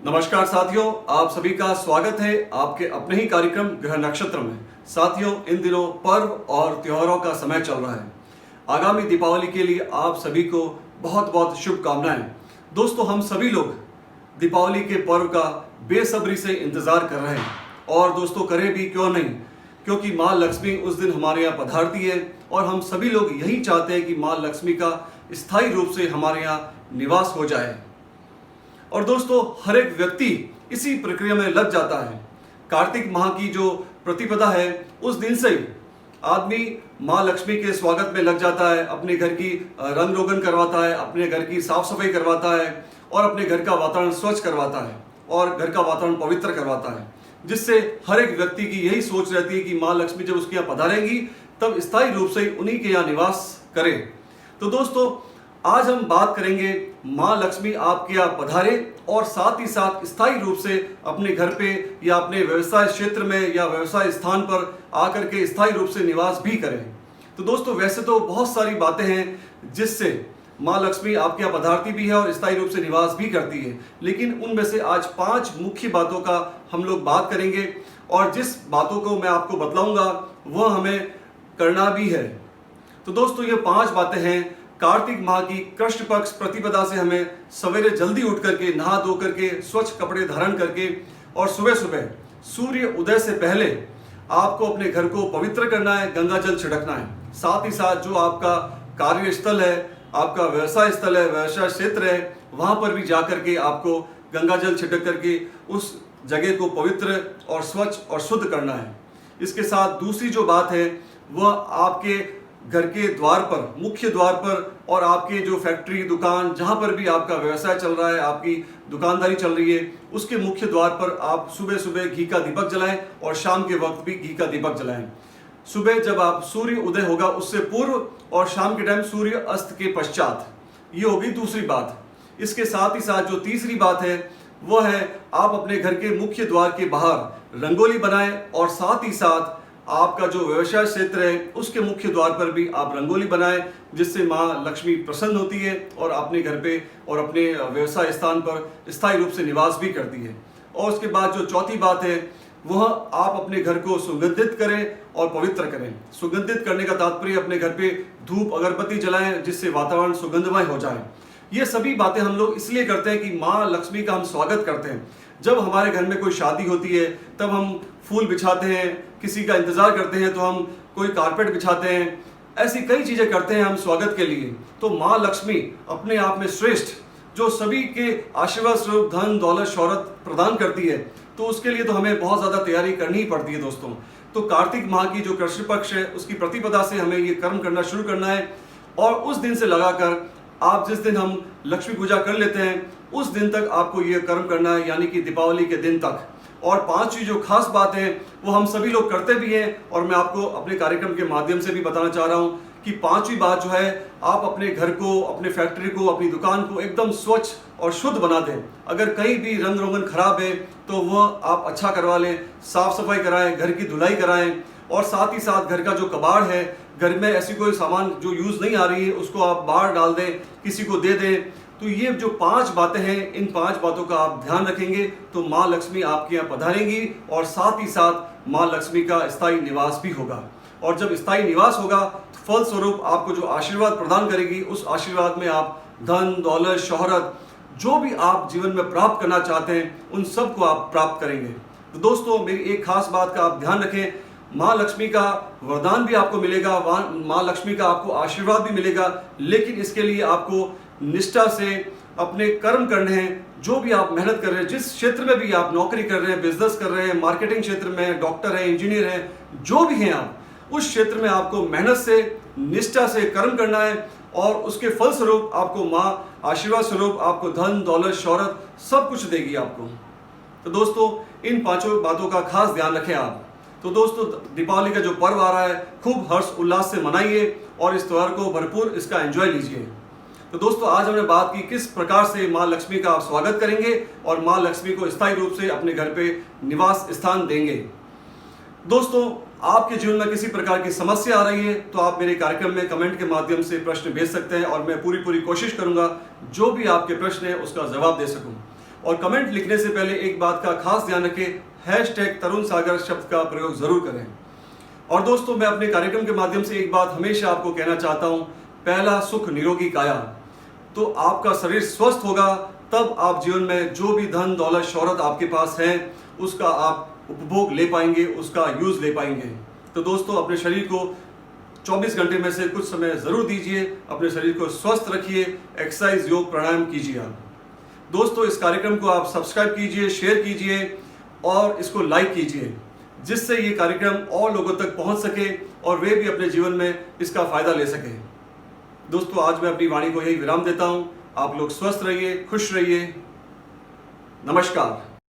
नमस्कार साथियों, आप सभी का स्वागत है आपके अपने ही कार्यक्रम ग्रह नक्षत्र में। साथियों, इन दिनों पर्व और त्योहारों का समय चल रहा है। आगामी दीपावली के लिए आप सभी को बहुत बहुत शुभकामनाएं। दोस्तों, हम सभी लोग दीपावली के पर्व का बेसब्री से इंतजार कर रहे हैं और दोस्तों करें भी क्यों नहीं, क्योंकि माँ लक्ष्मी उस दिन हमारे यहाँ पधारती है और हम सभी लोग यही चाहते हैं कि माँ लक्ष्मी का स्थायी रूप से हमारे यहाँ निवास हो जाए। और दोस्तों, हर एक व्यक्ति इसी प्रक्रिया में लग जाता है। कार्तिक माह की जो प्रतिपदा है, उस दिन से ही आदमी माँ लक्ष्मी के स्वागत में लग जाता है, अपने घर की रंग रोगन करवाता है, अपने घर की साफ सफाई करवाता है और अपने घर का वातावरण स्वच्छ करवाता है और घर का वातावरण पवित्र करवाता है, जिससे हर एक व्यक्ति की यही सोच रहती है कि माँ लक्ष्मी जब उसके यहाँ पधारेंगी तब स्थायी रूप से उन्हीं के यहाँ निवास करें। तो दोस्तों, आज हम बात करेंगे माँ लक्ष्मी आपके यहाँ पधारे और साथ ही साथ स्थायी रूप से अपने घर पे या अपने व्यवसाय क्षेत्र में या व्यवसाय स्थान पर आकर के स्थायी रूप से निवास भी करें। तो दोस्तों, वैसे तो बहुत सारी बातें हैं जिससे माँ लक्ष्मी आपके यहाँ पधारती भी है और स्थायी रूप से निवास भी करती है, लेकिन उनमें से आज 5 मुख्य बातों का हम लोग बात करेंगे और जिस बातों को मैं आपको बतलाऊंगा वह हमें करना भी है। तो दोस्तों, ये 5 बातें हैं। कार्तिक माह की कृष्ण पक्ष प्रतिपदा से हमें सवेरे जल्दी उठ करके नहा धो करके स्वच्छ कपड़े धारण करके और सुबह सुबह सूर्य उदय से पहले आपको अपने घर को पवित्र करना है, गंगा जल छिड़कना है। साथ ही साथ जो आपका कार्यस्थल है, आपका व्यवसाय स्थल है, व्यवसाय क्षेत्र है, वहां पर भी जाकर के आपको गंगा जल छिड़क करके उस जगह को पवित्र और स्वच्छ और शुद्ध करना है। इसके साथ दूसरी जो बात है वह आपके घर के द्वार पर, मुख्य द्वार पर और आपके जो फैक्ट्री, दुकान, जहां पर भी आपका व्यवसाय चल रहा है, आपकी दुकानदारी चल रही है, उसके मुख्य द्वार पर आप सुबह सुबह घी का दीपक जलाएं और शाम के वक्त भी घी का दीपक जलाएं। सुबह जब आप सूर्य उदय होगा उससे पूर्व और शाम के टाइम सूर्य अस्त के पश्चात। ये होगी दूसरी बात। इसके साथ ही साथ जो तीसरी बात है वह है आप अपने घर के मुख्य द्वार के बाहर रंगोली बनाएं और साथ ही साथ आपका जो व्यवसाय क्षेत्र है उसके मुख्य द्वार पर भी आप रंगोली बनाएं, जिससे माँ लक्ष्मी प्रसन्न होती है और अपने घर पे और अपने व्यवसाय स्थान पर स्थायी रूप से निवास भी करती है। और उसके बाद जो चौथी बात है वह आप अपने घर को सुगंधित करें और पवित्र करें। सुगंधित करने का तात्पर्य अपने घर पे धूप अगरबत्ती जलाएं, जिससे वातावरण सुगंधमय हो जाए। ये सभी बातें हम लोग इसलिए करते हैं कि माँ लक्ष्मी का हम स्वागत करते हैं। जब हमारे घर में कोई शादी होती है तब हम फूल बिछाते हैं, किसी का इंतजार करते हैं तो हम कोई कारपेट बिछाते हैं, ऐसी कई चीजें करते हैं हम स्वागत के लिए। तो माँ लक्ष्मी अपने आप में श्रेष्ठ, जो सभी के आशीर्वाद स्वरूप धन दौलत शौहरत प्रदान करती है, तो उसके लिए तो हमें बहुत ज्यादा तैयारी करनी ही पड़ती है दोस्तों। तो कार्तिक माह की जो कृष्ण पक्ष है उसकी प्रतिपदा से हमें ये कर्म करना शुरू करना है और उस दिन से लगाकर आप जिस दिन हम लक्ष्मी पूजा कर लेते हैं उस दिन तक आपको ये कर्म करना है, यानी कि दीपावली के दिन तक। और 5वीं जो खास बात है वो हम सभी लोग करते भी हैं और मैं आपको अपने कार्यक्रम के माध्यम से भी बताना चाह रहा हूँ कि 5वीं बात जो है, आप अपने घर को, अपने फैक्ट्री को, अपनी दुकान को एकदम स्वच्छ और शुद्ध बना दें। अगर कहीं भी रंग रोगन खराब है तो वह आप अच्छा करवा लें, साफ सफाई कराएं, घर की धुलाई कराएं और साथ ही साथ घर का जो कबाड़ है, घर में ऐसी कोई सामान जो यूज नहीं आ रही है उसको आप बाहर डाल दें, किसी को दे दें। तो ये जो 5 बातें हैं, इन 5 बातों का आप ध्यान रखेंगे तो माँ लक्ष्मी आपके यहाँ पधारेंगी और साथ ही साथ माँ लक्ष्मी का स्थायी निवास भी होगा। और जब स्थायी निवास होगा तो फल स्वरूप आपको जो आशीर्वाद प्रदान करेगी, उस आशीर्वाद में आप धन दौलत शौहरत जो भी आप जीवन में प्राप्त करना चाहते हैं उन सब को आप प्राप्त करेंगे। तो दोस्तों, मेरी एक खास बात का आप ध्यान रखें, माँ लक्ष्मी का वरदान भी आपको मिलेगा, माँ लक्ष्मी का आपको आशीर्वाद भी मिलेगा, लेकिन इसके लिए आपको निष्ठा से अपने कर्म करने हैं। जो भी आप मेहनत कर रहे हैं, जिस क्षेत्र में भी आप नौकरी कर रहे हैं, बिजनेस कर रहे हैं, मार्केटिंग क्षेत्र में, डॉक्टर हैं, इंजीनियर हैं, जो भी हैं आप, उस क्षेत्र में आपको मेहनत से, निष्ठा से कर्म करना है और उसके फल स्वरूप आपको माँ आशीर्वाद स्वरूप आपको धन दौलत शौहरत सब कुछ देगी आपको। तो दोस्तों, इन 5 बातों का खास ध्यान रखें आप। तो दोस्तों, दीपावली का जो पर्व आ रहा है खूब हर्ष उल्लास से मनाइए और इस त्योहार को भरपूर इसका एंजॉय लीजिए। तो दोस्तों, आज हमने बात की किस प्रकार से माँ लक्ष्मी का आप स्वागत करेंगे और माँ लक्ष्मी को स्थायी रूप से अपने घर पे निवास स्थान देंगे। दोस्तों, आपके जीवन में किसी प्रकार की समस्या आ रही है तो आप मेरे कार्यक्रम में कमेंट के माध्यम से प्रश्न भेज सकते हैं और मैं पूरी कोशिश करूंगा जो भी आपके प्रश्न है उसका जवाब दे सकूं। और कमेंट लिखने से पहले एक बात का खास ध्यान रखें, #तरुण सागर शब्द का प्रयोग जरूर करें। और दोस्तों, मैं अपने कार्यक्रम के माध्यम से एक बात हमेशा आपको कहना चाहता हूं, पहला सुख निरोगी काया। तो आपका शरीर स्वस्थ होगा तब आप जीवन में जो भी धन दौलत शोहरत आपके पास है उसका आप उपभोग ले पाएंगे, उसका यूज ले पाएंगे। तो दोस्तों, अपने शरीर को 24 घंटे में से कुछ समय जरूर दीजिए, अपने शरीर को स्वस्थ रखिए, एक्सरसाइज योग प्राणायाम कीजिए आप। दोस्तों, इस कार्यक्रम को आप सब्सक्राइब कीजिए, शेयर कीजिए और इसको लाइक कीजिए, जिससे ये कार्यक्रम और लोगों तक पहुंच सके और वे भी अपने जीवन में इसका फायदा ले सके। दोस्तों, आज मैं अपनी वाणी को यही विराम देता हूं। आप लोग स्वस्थ रहिए, खुश रहिए। नमस्कार।